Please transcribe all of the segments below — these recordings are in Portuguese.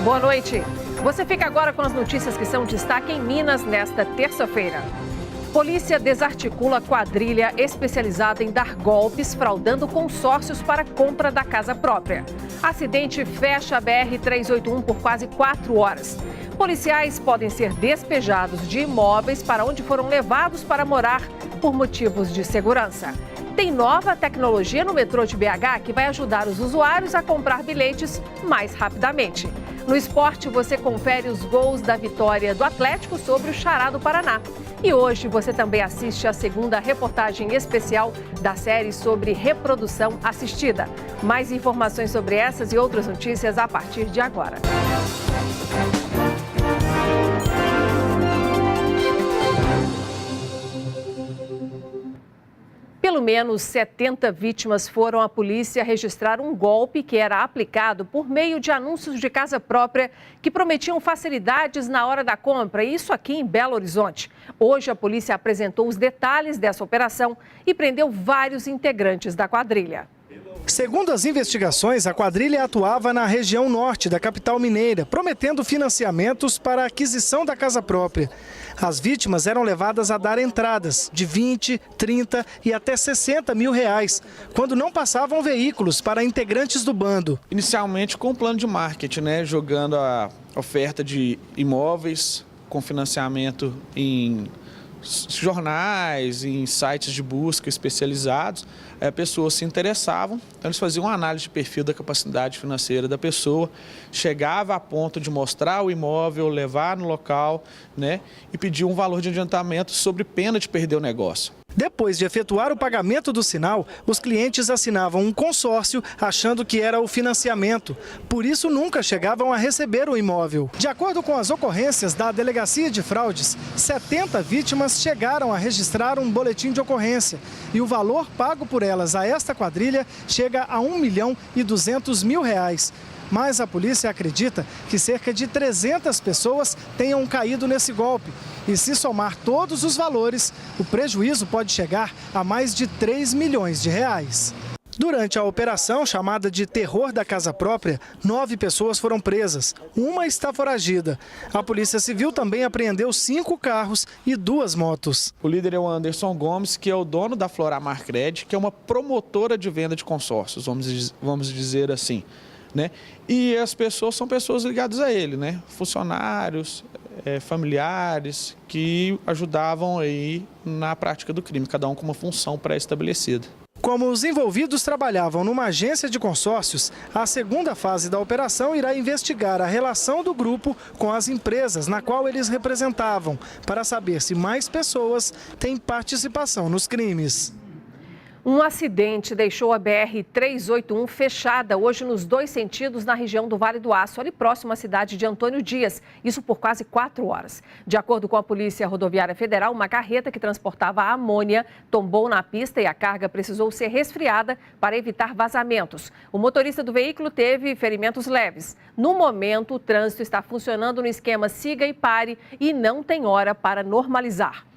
Boa noite. Você fica agora com as notícias que são destaque em Minas nesta terça-feira. Polícia desarticula quadrilha especializada em dar golpes, fraudando consórcios para compra da casa própria. Acidente fecha a BR-381 por quase 4 horas. Policiais podem ser despejados de imóveis para onde foram levados para morar por motivos de segurança. Tem nova tecnologia no metrô de BH que vai ajudar os usuários a comprar bilhetes mais rapidamente. No esporte, você confere os gols da vitória do Atlético sobre o Xará do Paraná. E hoje você também assiste a segunda reportagem especial da série sobre reprodução assistida. Mais informações sobre essas e outras notícias a partir de agora. Pelo menos 70 vítimas foram à polícia registrar um golpe que era aplicado por meio de anúncios de casa própria que prometiam facilidades na hora da compra, isso aqui em Belo Horizonte. Hoje a polícia apresentou os detalhes dessa operação e prendeu vários integrantes da quadrilha. Segundo as investigações, a quadrilha atuava na região norte da capital mineira, prometendo financiamentos para a aquisição da casa própria. As vítimas eram levadas a dar entradas de 20, 30 e até 60 mil reais, quando não passavam veículos para integrantes do bando. Inicialmente com um plano de marketing, jogando a oferta de imóveis com financiamento em jornais, em sites de busca especializados. Pessoas se interessavam, então eles faziam uma análise de perfil da capacidade financeira da pessoa, chegava a ponto de mostrar o imóvel, levar no local, e pedir um valor de adiantamento sob pena de perder o negócio. Depois de efetuar o pagamento do sinal, os clientes assinavam um consórcio achando que era o financiamento. Por isso, nunca chegavam a receber o imóvel. De acordo com as ocorrências da Delegacia de Fraudes, 70 vítimas chegaram a registrar um boletim de ocorrência. E o valor pago por elas a esta quadrilha chega a R$1.200.000. Mas a polícia acredita que cerca de 300 pessoas tenham caído nesse golpe. E se somar todos os valores, o prejuízo pode chegar a mais de 3 milhões de reais. Durante a operação, chamada de Terror da Casa Própria, 9 pessoas foram presas. Uma está foragida. A Polícia Civil também apreendeu 5 carros e 2 motos. O líder é o Anderson Gomes, que é o dono da Floramar Cred, que é uma promotora de venda de consórcios, vamos dizer assim. E as pessoas são pessoas ligadas a ele, funcionários, familiares que ajudavam aí na prática do crime, cada um com uma função pré-estabelecida. Como os envolvidos trabalhavam numa agência de consórcios, a segunda fase da operação irá investigar a relação do grupo com as empresas na qual eles representavam, para saber se mais pessoas têm participação nos crimes. Um acidente deixou a BR-381 fechada hoje nos 2 sentidos na região do Vale do Aço, ali próximo à cidade de Antônio Dias, isso por quase 4 horas. De acordo com a Polícia Rodoviária Federal, uma carreta que transportava amônia tombou na pista e a carga precisou ser resfriada para evitar vazamentos. O motorista do veículo teve ferimentos leves. No momento, o trânsito está funcionando no esquema siga e pare e não tem hora para normalizar.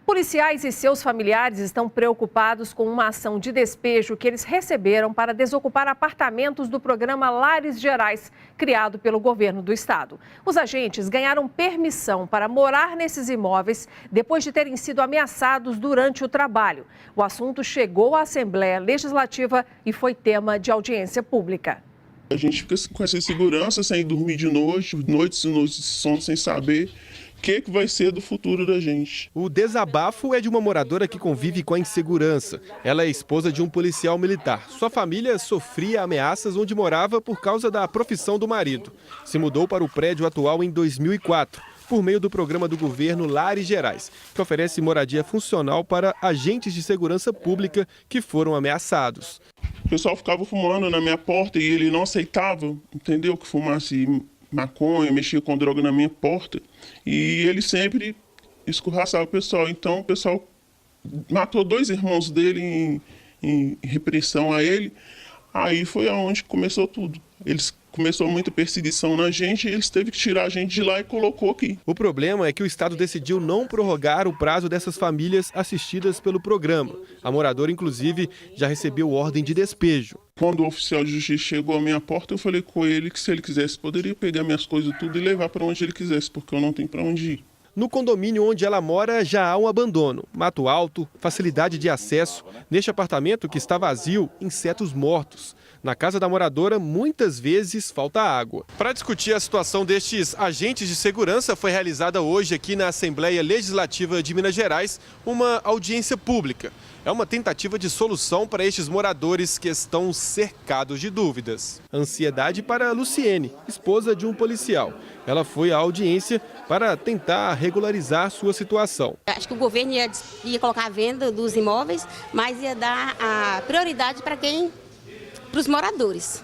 Policiais e seus familiares estão preocupados com uma ação de despejo que eles receberam para desocupar apartamentos do programa Lares Gerais, criado pelo governo do estado. Os agentes ganharam permissão para morar nesses imóveis depois de terem sido ameaçados durante o trabalho. O assunto chegou à Assembleia Legislativa e foi tema de audiência pública. A gente fica com essa insegurança, sem dormir de noite, noites e noites de sono, sem saber o que vai ser do futuro da gente. O desabafo é de uma moradora que convive com a insegurança. Ela é esposa de um policial militar. Sua família sofria ameaças onde morava por causa da profissão do marido. Se mudou para o prédio atual em 2004, por meio do programa do governo Lares Gerais, que oferece moradia funcional para agentes de segurança pública que foram ameaçados. O pessoal ficava fumando na minha porta e ele não aceitava, entendeu? Que fumasse maconha, mexia com droga na minha porta. E ele sempre escorraçava o pessoal. Então o pessoal matou 2 irmãos dele em repressão a ele. Aí foi aonde começou tudo. Começou muita perseguição na gente e eles teve que tirar a gente de lá e colocou aqui. O problema é que o Estado decidiu não prorrogar o prazo dessas famílias assistidas pelo programa. A moradora, inclusive, já recebeu ordem de despejo. Quando o oficial de justiça chegou à minha porta, eu falei com ele que se ele quisesse, poderia pegar minhas coisas tudo e levar para onde ele quisesse, porque eu não tenho para onde ir. No condomínio onde ela mora já há um abandono, mato alto, facilidade de acesso. Neste apartamento que está vazio, insetos mortos. Na casa da moradora, muitas vezes falta água. Para discutir a situação destes agentes de segurança, foi realizada hoje aqui na Assembleia Legislativa de Minas Gerais uma audiência pública. É uma tentativa de solução para estes moradores que estão cercados de dúvidas. Ansiedade para Luciene, esposa de um policial. Ela foi à audiência para tentar regularizar sua situação. Acho que o governo ia colocar a venda dos imóveis, mas ia dar a prioridade para os moradores.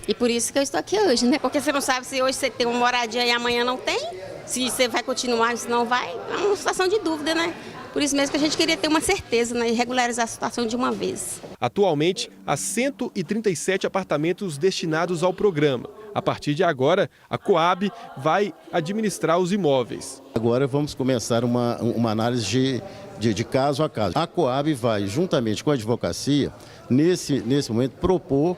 E por isso que eu estou aqui hoje, né? Porque você não sabe se hoje você tem uma moradia e amanhã não tem, se você vai continuar, se não vai. É uma situação de dúvida, né? Por isso mesmo que a gente queria ter uma certeza, né, e regularizar a situação de uma vez. Atualmente, há 137 apartamentos destinados ao programa. A partir de agora, a Coab vai administrar os imóveis. Agora vamos começar uma análise de caso a caso. A Coab vai, juntamente com a advocacia, nesse momento, propor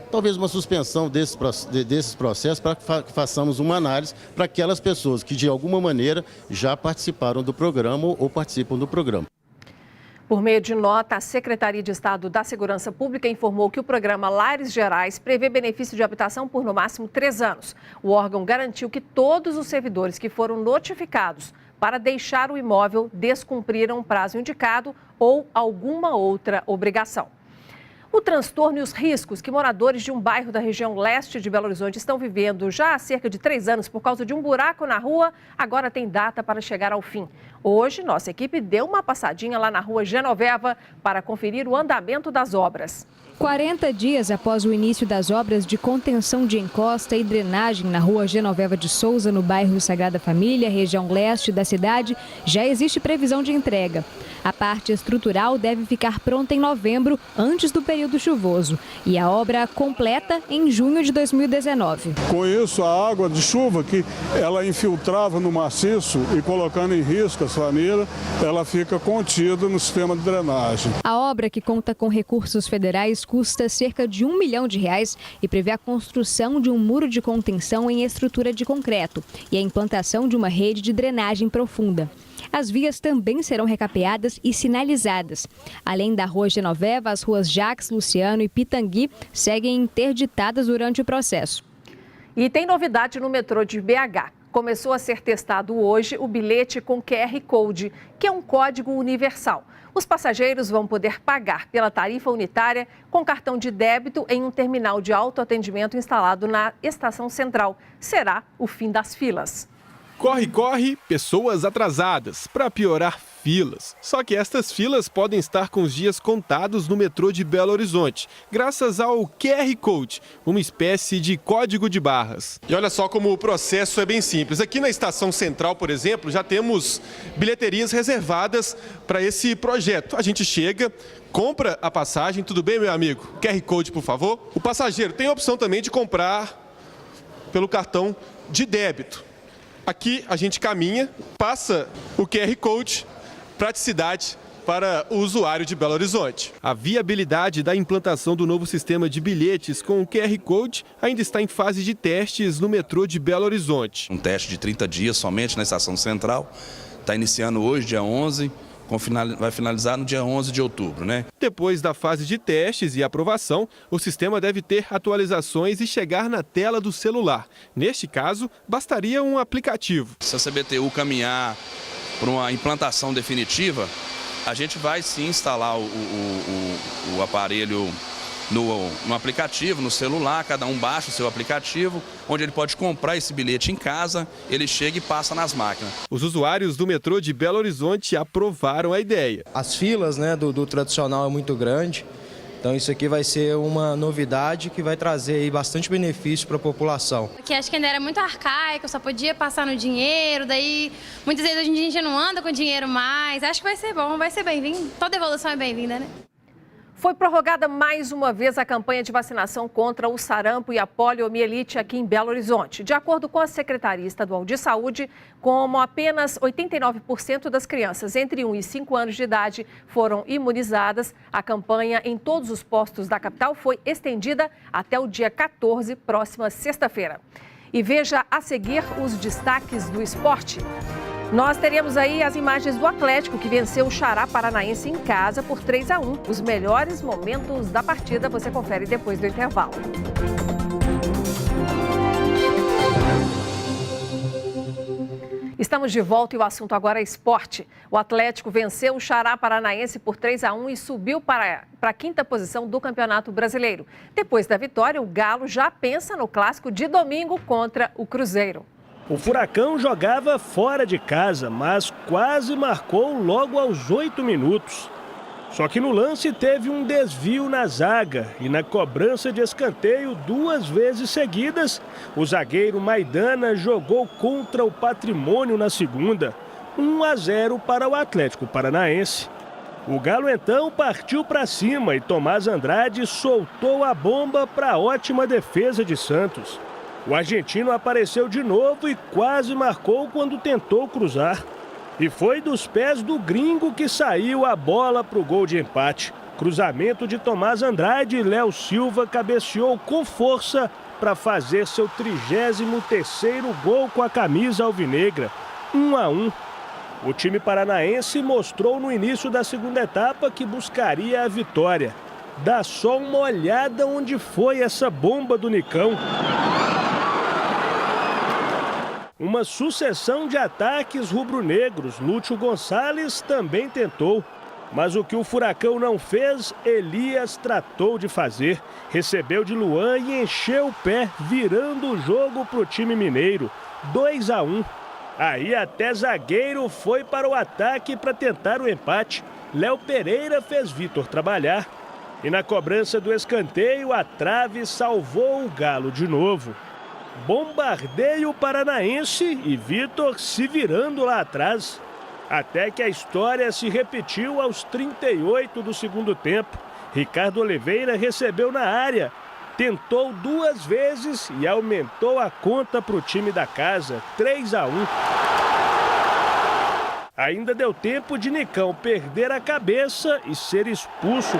talvez uma suspensão desses processos para que façamos uma análise para aquelas pessoas que de alguma maneira já participaram do programa ou participam do programa. Por meio de nota, a Secretaria de Estado da Segurança Pública informou que o programa Lares Gerais prevê benefício de habitação por no máximo 3 anos. O órgão garantiu que todos os servidores que foram notificados para deixar o imóvel descumpriram o prazo indicado ou alguma outra obrigação. O transtorno e os riscos que moradores de um bairro da região leste de Belo Horizonte estão vivendo já há cerca de 3 anos por causa de um buraco na rua, agora tem data para chegar ao fim. Hoje, nossa equipe deu uma passadinha lá na rua Genoveva para conferir o andamento das obras. 40 dias após o início das obras de contenção de encosta e drenagem na rua Genoveva de Souza, no bairro Sagrada Família, região leste da cidade, já existe previsão de entrega. A parte estrutural deve ficar pronta em novembro, antes do período chuvoso, e a obra completa em junho de 2019. Com isso, a água de chuva que ela infiltrava no maciço e colocando em risco as famílias, ela fica contida no sistema de drenagem. A obra, que conta com recursos federais, custa cerca de R$1 milhão e prevê a construção de um muro de contenção em estrutura de concreto e a implantação de uma rede de drenagem profunda. As vias também serão recapeadas e sinalizadas. Além da rua Genoveva, as ruas Jacques, Luciano e Pitangui seguem interditadas durante o processo. E tem novidade no metrô de BH. Começou a ser testado hoje o bilhete com QR Code, que é um código universal. Os passageiros vão poder pagar pela tarifa unitária com cartão de débito em um terminal de autoatendimento instalado na estação central. Será o fim das filas. Corre, corre, pessoas atrasadas, para piorar filas. Só que estas filas podem estar com os dias contados no metrô de Belo Horizonte, graças ao QR Code, uma espécie de código de barras. E olha só como o processo é bem simples. Aqui na estação central, por exemplo, já temos bilheterias reservadas para esse projeto. A gente chega, compra a passagem, tudo bem, meu amigo? QR Code, por favor. O passageiro tem a opção também de comprar pelo cartão de débito. Aqui a gente caminha, passa o QR Code, praticidade para o usuário de Belo Horizonte. A viabilidade da implantação do novo sistema de bilhetes com o QR Code ainda está em fase de testes no metrô de Belo Horizonte. Um teste de 30 dias somente na estação central, está iniciando hoje, dia 11, vai finalizar no dia 11 de outubro, né? Depois da fase de testes e aprovação, o sistema deve ter atualizações e chegar na tela do celular. Neste caso, bastaria um aplicativo. Se a CBTU caminhar para uma implantação definitiva, a gente vai sim instalar o aparelho no aplicativo, no celular, cada um baixa o seu aplicativo, onde ele pode comprar esse bilhete em casa, ele chega e passa nas máquinas. Os usuários do metrô de Belo Horizonte aprovaram a ideia. As filas, né, do tradicional é muito grande, então isso aqui vai ser uma novidade que vai trazer aí bastante benefício para a população. Aqui acho que ainda era muito arcaico, só podia passar no dinheiro, daí muitas vezes hoje em dia a gente não anda com dinheiro mais. Acho que vai ser bom, vai ser bem-vindo. Toda evolução é bem-vinda, né? Foi prorrogada mais uma vez a campanha de vacinação contra o sarampo e a poliomielite aqui em Belo Horizonte. De acordo com a Secretaria Estadual de Saúde, como apenas 89% das crianças entre 1 e 5 anos de idade foram imunizadas, a campanha em todos os postos da capital foi estendida até o dia 14, próxima sexta-feira. E veja a seguir os destaques do esporte. Nós teremos aí as imagens do Atlético, que venceu o Xará Paranaense em casa por 3-1. Os melhores momentos da partida você confere depois do intervalo. Estamos de volta e o assunto agora é esporte. O Atlético venceu o Xará Paranaense por 3-1 e subiu para a quinta posição do Campeonato Brasileiro. Depois da vitória, o Galo já pensa no clássico de domingo contra o Cruzeiro. O Furacão jogava fora de casa, mas quase marcou logo aos 8 minutos. Só que no lance teve um desvio na zaga e na cobrança de escanteio 2 vezes seguidas, o zagueiro Maidana jogou contra o Patrimônio na segunda, 1-0 para o Atlético Paranaense. O Galo então partiu para cima e Tomás Andrade soltou a bomba para a ótima defesa de Santos. O argentino apareceu de novo e quase marcou quando tentou cruzar. E foi dos pés do gringo que saiu a bola para o gol de empate. Cruzamento de Tomás Andrade e Léo Silva cabeceou com força para fazer seu 33º gol com a camisa alvinegra. 1-1. O time paranaense mostrou no início da segunda etapa que buscaria a vitória. Dá só uma olhada onde foi essa bomba do Nicão. Uma sucessão de ataques rubro-negros. Lúcio Gonçalves também tentou. Mas o que o Furacão não fez, Elias tratou de fazer. Recebeu de Luan e encheu o pé, virando o jogo para o time mineiro. 2-1. Aí até zagueiro foi para o ataque para tentar o empate. Léo Pereira fez Vitor trabalhar. E na cobrança do escanteio, a trave salvou o Galo de novo. Bombardeio paranaense e Vitor se virando lá atrás. Até que a história se repetiu aos 38 do segundo tempo. Ricardo Oliveira recebeu na área, tentou 2 vezes e aumentou a conta para o time da casa, 3-1. Ainda deu tempo de Nicão perder a cabeça e ser expulso.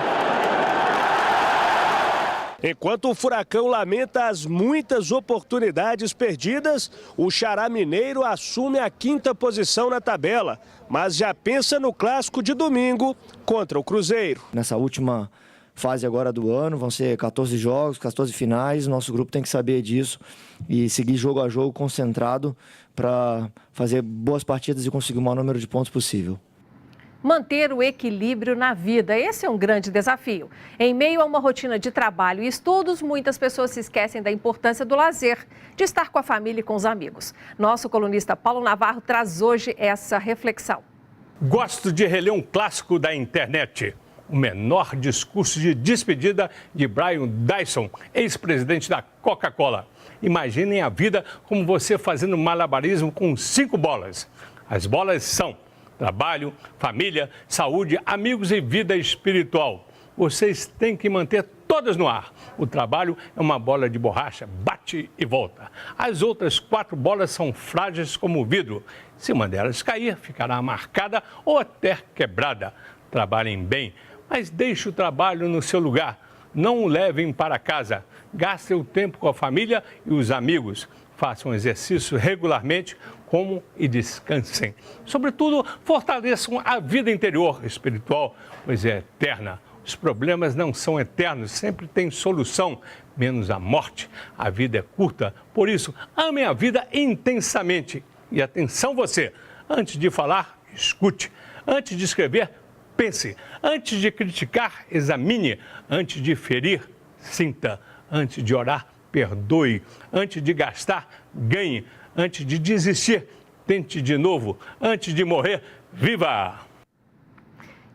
Enquanto o Furacão lamenta as muitas oportunidades perdidas, o Xará Mineiro assume a 5ª posição na tabela, mas já pensa no clássico de domingo contra o Cruzeiro. Nessa última fase agora do ano, vão ser 14 jogos, 14 finais, nosso grupo tem que saber disso e seguir jogo a jogo concentrado para fazer boas partidas e conseguir o maior número de pontos possível. Manter o equilíbrio na vida, esse é um grande desafio. Em meio a uma rotina de trabalho e estudos, muitas pessoas se esquecem da importância do lazer, de estar com a família e com os amigos. Nosso colunista Paulo Navarro traz hoje essa reflexão. Gosto de reler um clássico da internet. O menor discurso de despedida de Brian Dyson, ex-presidente da Coca-Cola. Imaginem a vida como você fazendo malabarismo com 5 bolas. As bolas são trabalho, família, saúde, amigos e vida espiritual. Vocês têm que manter todas no ar. O trabalho é uma bola de borracha, bate e volta. As outras 4 bolas são frágeis como vidro. Se uma delas cair, ficará marcada ou até quebrada. Trabalhem bem, mas deixe o trabalho no seu lugar. Não o levem para casa. Gastem o tempo com a família e os amigos. Façam exercício regularmente, comam e descansem. Sobretudo, fortaleçam a vida interior espiritual, pois é eterna. Os problemas não são eternos, sempre tem solução, menos a morte. A vida é curta, por isso, amem a vida intensamente. E atenção você, antes de falar, escute. Antes de escrever, pense. Antes de criticar, examine. Antes de ferir, sinta. Antes de orar, perdoe. Antes de gastar, ganhe. Antes de desistir, tente de novo. Antes de morrer, viva!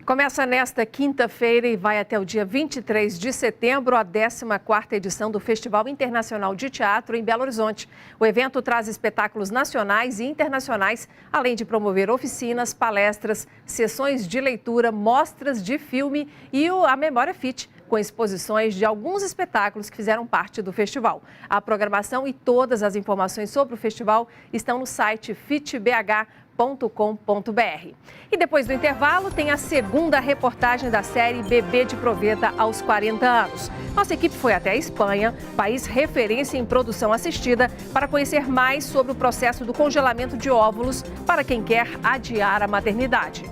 Começa nesta quinta-feira e vai até o dia 23 de setembro a 14ª edição do Festival Internacional de Teatro em Belo Horizonte. O evento traz espetáculos nacionais e internacionais, além de promover oficinas, palestras, sessões de leitura, mostras de filme e a Memória Fit, com exposições de alguns espetáculos que fizeram parte do festival. A programação e todas as informações sobre o festival estão no site fitbh.com.br. E depois do intervalo, tem a segunda reportagem da série Bebê de Proveta aos 40 anos. Nossa equipe foi até a Espanha, país referência em produção assistida, para conhecer mais sobre o processo do congelamento de óvulos para quem quer adiar a maternidade.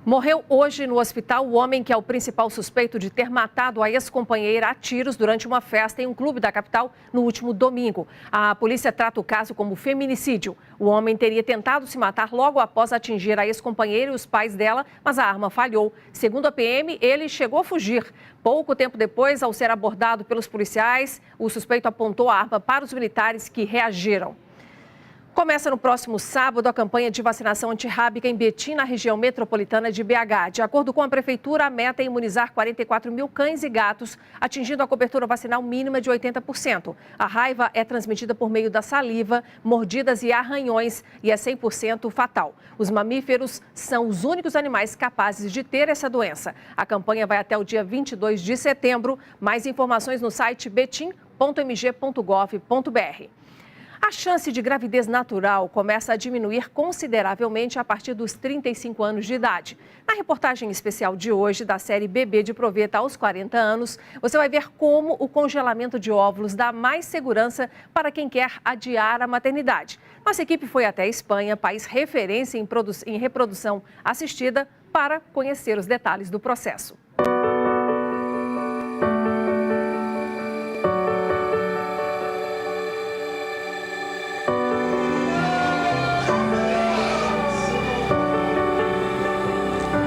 Morreu hoje no hospital o homem que é o principal suspeito de ter matado a ex-companheira a tiros durante uma festa em um clube da capital no último domingo. A polícia trata o caso como feminicídio. O homem teria tentado se matar logo após atingir a ex-companheira e os pais dela, mas a arma falhou. Segundo a PM, ele chegou a fugir. Pouco tempo depois, ao ser abordado pelos policiais, o suspeito apontou a arma para os militares que reagiram. Começa no próximo sábado a campanha de vacinação antirrábica em Betim, na região metropolitana de BH. De acordo com a Prefeitura, a meta é imunizar 44 mil cães e gatos, atingindo a cobertura vacinal mínima de 80%. A raiva é transmitida por meio da saliva, mordidas e arranhões e é 100% fatal. Os mamíferos são os únicos animais capazes de ter essa doença. A campanha vai até o dia 22 de setembro. Mais informações no site betim.mg.gov.br. A chance de gravidez natural começa a diminuir consideravelmente a partir dos 35 anos de idade. Na reportagem especial de hoje da série Bebê de Proveta aos 40 anos, você vai ver como o congelamento de óvulos dá mais segurança para quem quer adiar a maternidade. Nossa equipe foi até a Espanha, país referência em reprodução assistida, para conhecer os detalhes do processo.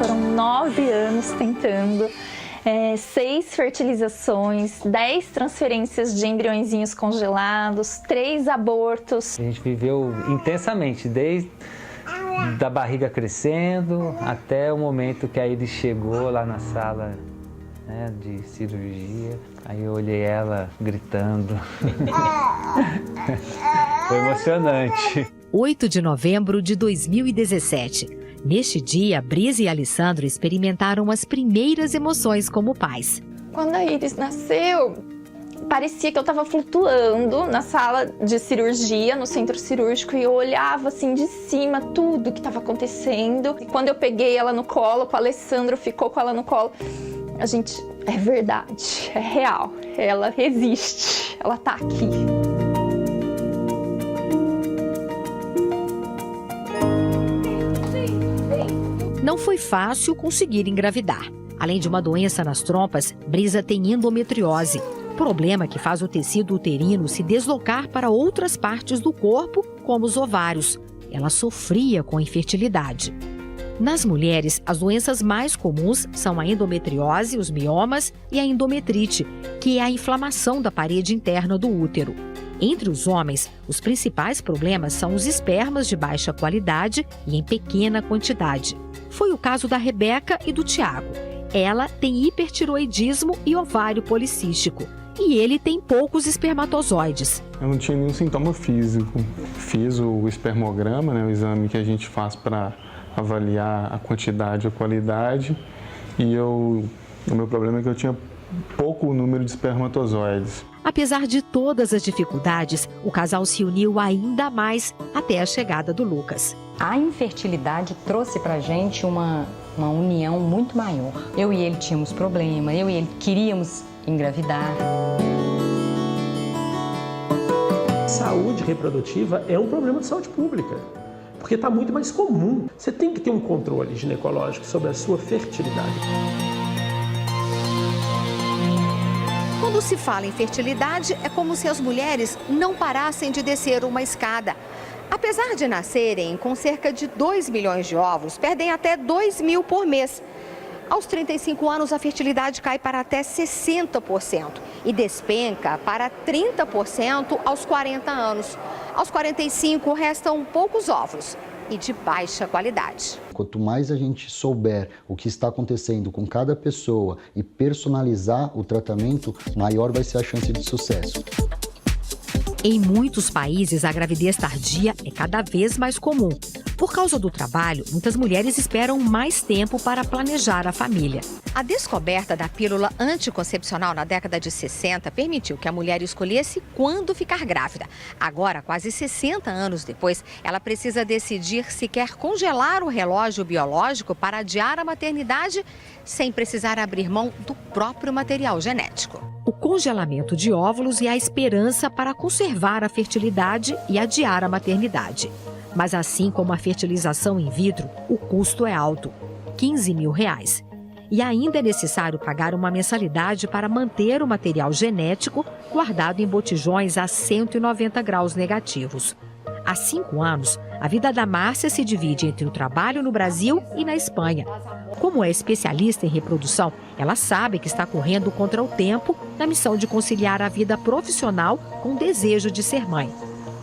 Foram 9 anos tentando, 6 fertilizações, 10 transferências de embriõezinhos congelados, 3 abortos. A gente viveu intensamente, desde da barriga crescendo até o momento que a Iris chegou lá na sala, né, de cirurgia. Aí eu olhei ela gritando. Foi emocionante. 8 de novembro de 2017. Neste dia, Brisa e Alessandro experimentaram as primeiras emoções como pais. Quando a Iris nasceu, parecia que eu estava flutuando na sala de cirurgia, no centro cirúrgico, e eu olhava assim de cima tudo que estava acontecendo. E quando eu peguei ela no colo, o Alessandro ficou com ela no colo, a gente, é verdade, é real, ela existe, ela tá aqui. Não foi fácil conseguir engravidar. Além de uma doença nas trompas, Brisa tem endometriose, problema que faz o tecido uterino se deslocar para outras partes do corpo, como os ovários. Ela sofria com infertilidade. Nas mulheres, as doenças mais comuns são a endometriose, os miomas e a endometrite, que é a inflamação da parede interna do útero. Entre os homens, os principais problemas são os espermas de baixa qualidade e em pequena quantidade. Foi o caso da Rebeca e do Tiago. Ela tem hipertiroidismo e ovário policístico. E ele tem poucos espermatozoides. Eu não tinha nenhum sintoma físico. Fiz o espermograma, né, o exame que a gente faz para avaliar a quantidade e a qualidade. E o meu problema é que eu tinha pouco número de espermatozoides. Apesar de todas as dificuldades, o casal se uniu ainda mais até a chegada do Lucas. A infertilidade trouxe pra gente uma união muito maior. Eu e ele tínhamos problema, eu e ele queríamos engravidar. Saúde reprodutiva é um problema de saúde pública, porque está muito mais comum. Você tem que ter um controle ginecológico sobre a sua fertilidade. Quando se fala em fertilidade, é como se as mulheres não parassem de descer uma escada. Apesar de nascerem com cerca de 2 milhões de óvulos, perdem até 2 mil por mês. Aos 35 anos, a fertilidade cai para até 60% e despenca para 30% aos 40 anos. Aos 45, restam poucos óvulos e de baixa qualidade. Quanto mais a gente souber o que está acontecendo com cada pessoa e personalizar o tratamento, maior vai ser a chance de sucesso. Em muitos países, a gravidez tardia é cada vez mais comum. Por causa do trabalho, muitas mulheres esperam mais tempo para planejar a família. A descoberta da pílula anticoncepcional na década de 60 permitiu que a mulher escolhesse quando ficar grávida. Agora, quase 60 anos depois, ela precisa decidir se quer congelar o relógio biológico para adiar a maternidade sem precisar abrir mão do próprio material genético. O congelamento de óvulos é a esperança para conservar a fertilidade e adiar a maternidade. Mas assim como a fertilização in vitro, o custo é alto, R$15 mil. E ainda é necessário pagar uma mensalidade para manter o material genético guardado em botijões a 190 graus negativos. Há 5 anos, a vida da Márcia se divide entre o trabalho no Brasil e na Espanha. Como é especialista em reprodução, ela sabe que está correndo contra o tempo na missão de conciliar a vida profissional com o desejo de ser mãe.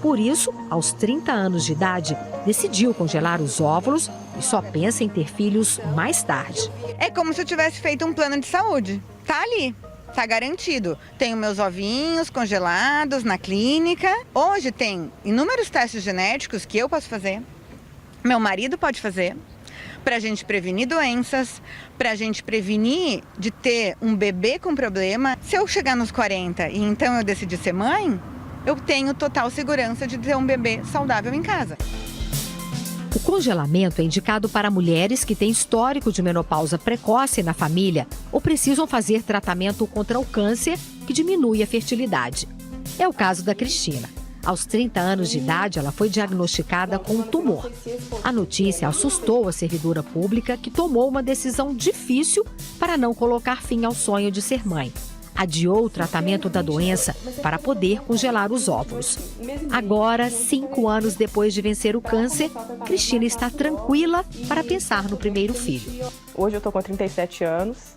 Por isso, aos 30 anos de idade, decidiu congelar os óvulos e só pensa em ter filhos mais tarde. É como se eu tivesse feito um plano de saúde. Tá ali, tá garantido. Tenho meus ovinhos congelados na clínica. Hoje tem inúmeros testes genéticos que eu posso fazer, meu marido pode fazer, pra gente prevenir doenças, pra gente prevenir de ter um bebê com problema. Se eu chegar nos 40 e então eu decidir ser mãe, eu tenho total segurança de ter um bebê saudável em casa. O congelamento é indicado para mulheres que têm histórico de menopausa precoce na família ou precisam fazer tratamento contra o câncer, que diminui a fertilidade. É o caso da Cristina. Aos 30 anos de idade, ela foi diagnosticada com um tumor. A notícia assustou a servidora pública, que tomou uma decisão difícil para não colocar fim ao sonho de ser mãe. Adiou o tratamento da doença para poder congelar os óvulos. Agora, 5 anos depois de vencer o câncer, Cristina está tranquila para pensar no primeiro filho. Hoje eu estou com 37 anos.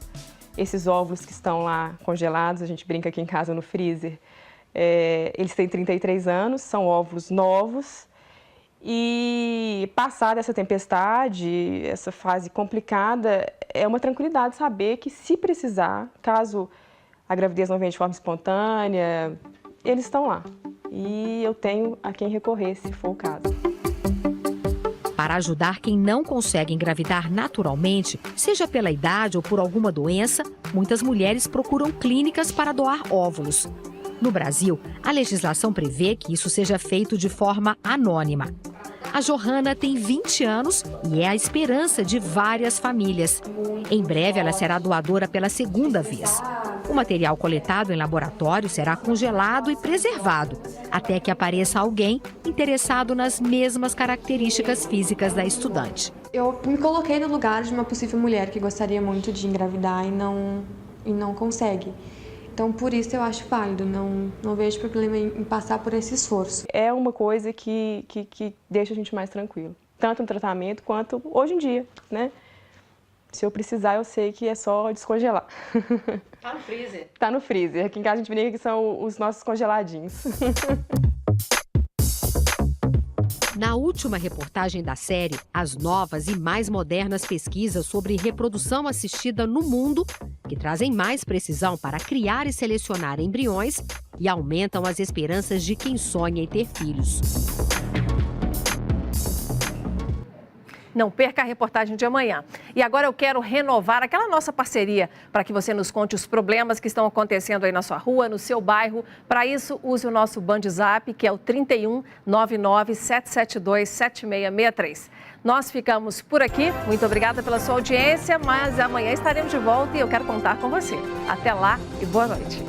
Esses óvulos que estão lá congelados, a gente brinca aqui em casa no freezer, eles têm 33 anos, são óvulos novos. E passada essa tempestade, essa fase complicada, é uma tranquilidade saber que, se precisar, caso a gravidez não venha de forma espontânea, eles estão lá. E eu tenho a quem recorrer, se for o caso. Para ajudar quem não consegue engravidar naturalmente, seja pela idade ou por alguma doença, muitas mulheres procuram clínicas para doar óvulos. No Brasil, a legislação prevê que isso seja feito de forma anônima. A Johanna tem 20 anos e é a esperança de várias famílias. Em breve, ela será doadora pela segunda vez. O material coletado em laboratório será congelado e preservado, até que apareça alguém interessado nas mesmas características físicas da estudante. Eu me coloquei no lugar de uma possível mulher que gostaria muito de engravidar e não consegue. Então, por isso eu acho válido, não vejo problema em passar por esse esforço. É uma coisa que deixa a gente mais tranquilo, tanto no tratamento quanto hoje em dia, né? Se eu precisar, eu sei que é só descongelar. Tá no freezer? Tá no freezer. Aqui em casa a gente brinca que são os nossos congeladinhos. Na última reportagem da série, as novas e mais modernas pesquisas sobre reprodução assistida no mundo, que trazem mais precisão para criar e selecionar embriões e aumentam as esperanças de quem sonha em ter filhos. Não perca a reportagem de amanhã. E agora eu quero renovar aquela nossa parceria para que você nos conte os problemas que estão acontecendo aí na sua rua, no seu bairro. Para isso, use o nosso Bandzap, que é o 31 99 772 7663. Nós ficamos por aqui. Muito obrigada pela sua audiência, mas amanhã estaremos de volta e eu quero contar com você. Até lá e boa noite.